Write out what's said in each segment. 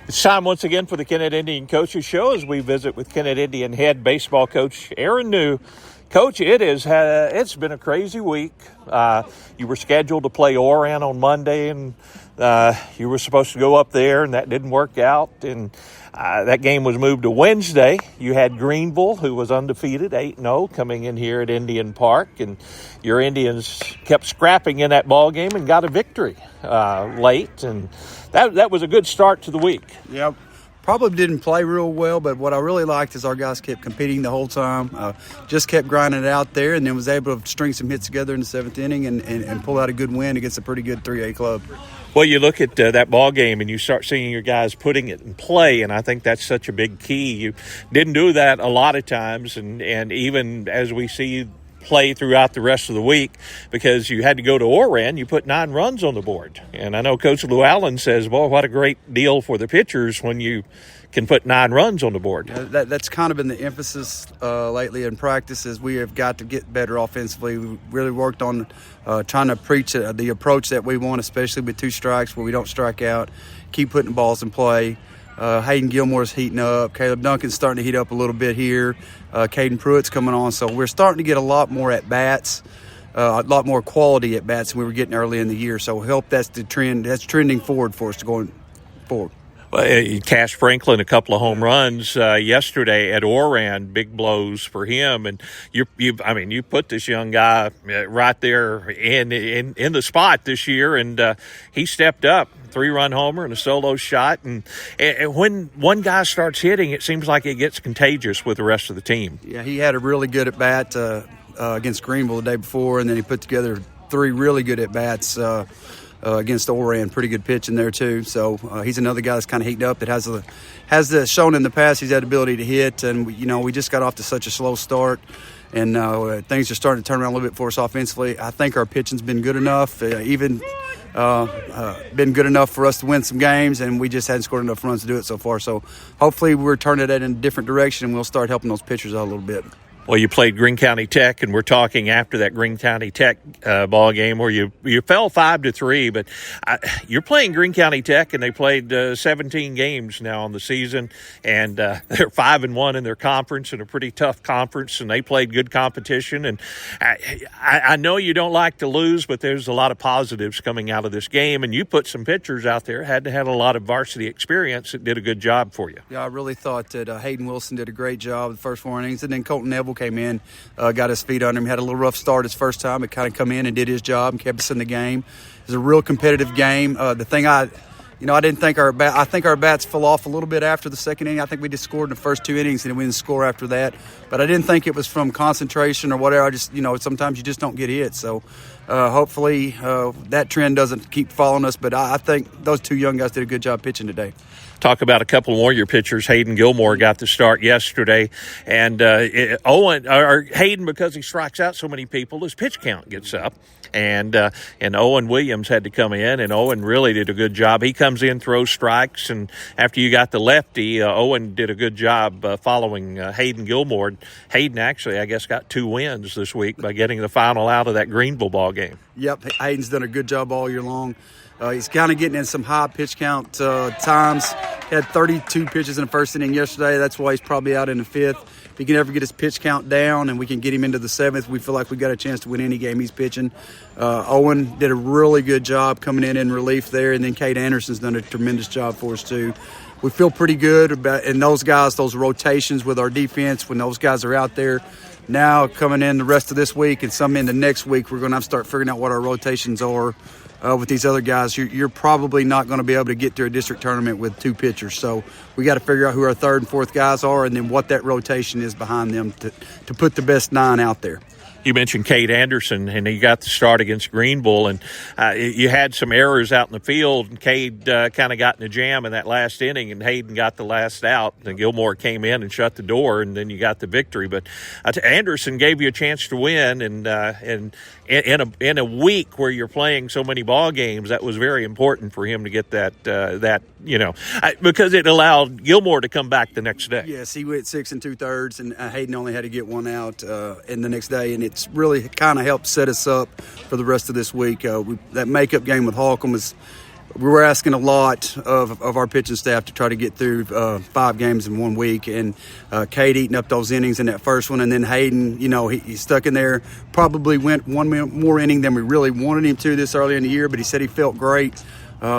It's time once again for the Kennett Indian Coaches Show as we visit with Kennett Indian head baseball coach Aaron New. Coach, it's been a crazy week. You were scheduled to play Oran on Monday, and you were supposed to go up there, and that didn't work out. And that game was moved to Wednesday. You had Greenville, who was undefeated, 8-0, coming in here at Indian Park, and your Indians kept scrapping in that ball game and got a victory late, and that was a good start to the week. Yep. Probably didn't play real well, but what I really liked is our guys kept competing the whole time, just kept grinding it out there, and then was able to string some hits together in the seventh inning and pull out a good win against a pretty good 3A club. Well, you look at that ball game and you start seeing your guys putting it in play, and I think that's such a big key. You didn't do that a lot of times, and even as we see play throughout the rest of the week, because you had to go to Oran, you put 9 runs on the board. And I know Coach Lou Allen says, boy, what a great deal for the pitchers when you can put 9 runs on the board. That's kind of been the emphasis lately in practice, is we have got to get better offensively. We really worked on trying to preach the approach that we want, especially with 2 strikes where we don't strike out, keep putting balls in play. Hayden Gilmore's heating up. Caleb Duncan's starting to heat up a little bit here. Caden Pruitt's coming on. So we're starting to get a lot more at-bats, a lot more quality at-bats than we were getting early in the year. So help, that's the trend. That's trending forward for us going forward. Well, Cash Franklin, a couple of home runs yesterday at Oran, big blows for him. And you put this young guy right there in the spot this year, and he stepped up. 3-run homer and a solo shot. And when one guy starts hitting, it seems like it gets contagious with the rest of the team. Yeah, he had a really good at-bat against Greenville the day before, and then he put together 3 really good at-bats against Oran. Pretty good pitch in there, too. So he's another guy that's kind of heating up that has shown in the past he's had the ability to hit. And, we just got off to such a slow start. And things are starting to turn around a little bit for us offensively. I think our pitching's been good enough, been good enough for us to win some games, and we just hadn't scored enough runs to do it so far. So hopefully we're turning that in a different direction, and we'll start helping those pitchers out a little bit. Well, you played Greene County Tech, and we're talking after that Greene County Tech ball game where you fell 5-3, but you're playing Greene County Tech, and they played 17 games now on the season, and they're 5-1 in their conference, in a pretty tough conference, and they played good competition. And I know you don't like to lose, but there's a lot of positives coming out of this game, and you put some pitchers out there, had a lot of varsity experience that did a good job for you. Yeah, I really thought that Hayden Wilson did a great job the first 4 innings, and then Colton Neville came in, got his feet under him, had a little rough start his first time, but kind of come in and did his job and kept us in the game. It was a real competitive game. The thing I didn't think I think our bats fell off a little bit after the second inning. I think we just scored in the first 2 innings and we didn't score after that. But I didn't think it was from concentration or whatever. I just, sometimes you just don't get hit. So hopefully that trend doesn't keep following us. But I think those 2 young guys did a good job pitching today. Talk about a couple more of your pitchers. Hayden Gilmore got the start yesterday, and Hayden, because he strikes out so many people, his pitch count gets up. And Owen Williams had to come in, and Owen really did a good job. He comes in, throws strikes, and after you got the lefty, Owen did a good job following Hayden Gilmore. Hayden actually, I guess, got 2 wins this week by getting the final out of that Greenville ball game. Yep, Hayden's done a good job all year long. He's kind of getting in some high pitch count times. He had 32 pitches in the first inning yesterday. That's why he's probably out in the 5th. If he can ever get his pitch count down and we can get him into the 7th, we feel like we got a chance to win any game he's pitching. Owen did a really good job coming in relief there, and then Kate Anderson's done a tremendous job for us too. We feel pretty good about, and those guys, those rotations with our defense, when those guys are out there. Now coming in the rest of this week and some into next week, we're going to have to start figuring out what our rotations are. With these other guys, you're probably not going to be able to get to a district tournament with 2 pitchers. So we got to figure out who our 3rd and 4th guys are, and then what that rotation is behind them to put the best 9 out there. You mentioned Cade Anderson, and he got the start against Greenville, and you had some errors out in the field, and Cade kind of got in a jam in that last inning, and Hayden got the last out, and Gilmore came in and shut the door, and then you got the victory. But Anderson gave you a chance to win, and in a week where you're playing so many ball games, that was very important for him to get that because it allowed Gilmore to come back the next day. Yes, he went 6 2/3, and Hayden only had to get 1 out in the next day, and it's really kind of helped set us up for the rest of this week. That makeup game with Holcomb we were asking a lot of our pitching staff to try to get through 5 games in 1 week, and Cade eating up those innings in that first one, and then Hayden, he stuck in there, probably went 1 more inning than we really wanted him to this early in the year, but he said he felt great.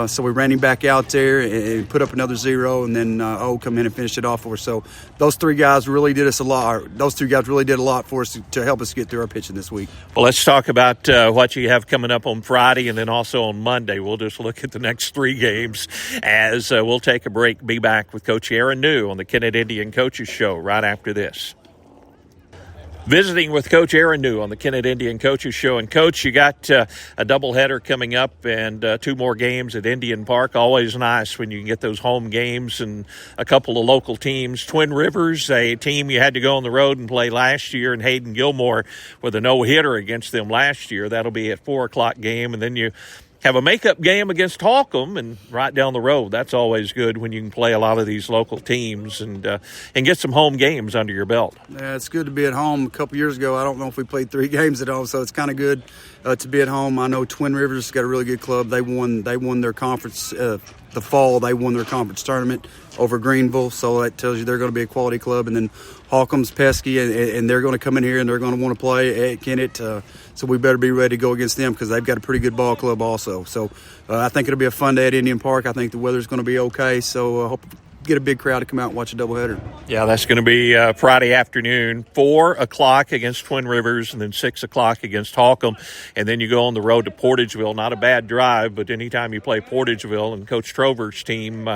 So we ran him back out there and put up another 0, and then come in and finished it off for us. So those 3 guys really did us a lot. Those 2 guys really did a lot for us to help us get through our pitching this week. Well, let's talk about what you have coming up on Friday and then also on Monday. We'll just look at the next 3 games as we'll take a break. Be back with Coach Aaron New on the Kennett Indian Coaches Show right after this. Visiting with Coach Aaron New on the Kennett Indian Coaches Show. And, Coach, you got a doubleheader coming up and 2 more games at Indian Park. Always nice when you can get those home games and a couple of local teams. Twin Rivers, a team you had to go on the road and play last year, and Hayden Gilmore with a no-hitter against them last year. That'll be at 4 o'clock game. And then you have a makeup game against Holcomb and right down the road. That's always good when you can play a lot of these local teams and get some home games under your belt. Yeah, it's good to be at home. A couple years ago, I don't know if we played 3 games at home, so it's kind of good to be at home. I know Twin Rivers got a really good club. They won their conference the fall. They won their conference tournament over Greenville, so that tells you they're going to be a quality club. And then Holcomb's pesky, and they're going to come in here and they're going to want to play at Kennett. So we better be ready to go against them because they've got a pretty good ball club also. So I think it'll be a fun day at Indian Park. I think the weather's going to be okay, so I hope get a big crowd to come out and watch a doubleheader. Yeah, that's going to be Friday afternoon, 4 o'clock against Twin Rivers, and then 6 o'clock against Holcomb. And then you go on the road to Portageville. Not a bad drive, but anytime you play Portageville and Coach Trover's team,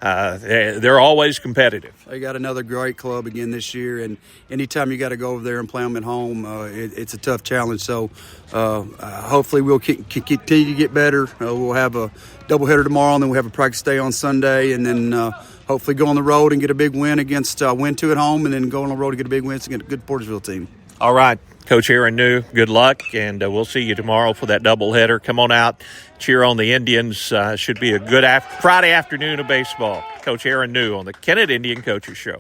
they're always competitive. They got another great club again this year, and anytime you got to go over there and play them at home, it's a tough challenge. So hopefully we'll continue to get better. We'll have a doubleheader tomorrow, and then we'll have a practice day on Sunday, and then hopefully go on the road and get a big win against win 2 at home, and then go on the road to get a big win against a good Portageville team. All right, Coach Aaron New, good luck, and we'll see you tomorrow for that doubleheader. Come on out, cheer on the Indians. Should be a good Friday afternoon of baseball. Coach Aaron New on the Kennett Indian Coaches Show.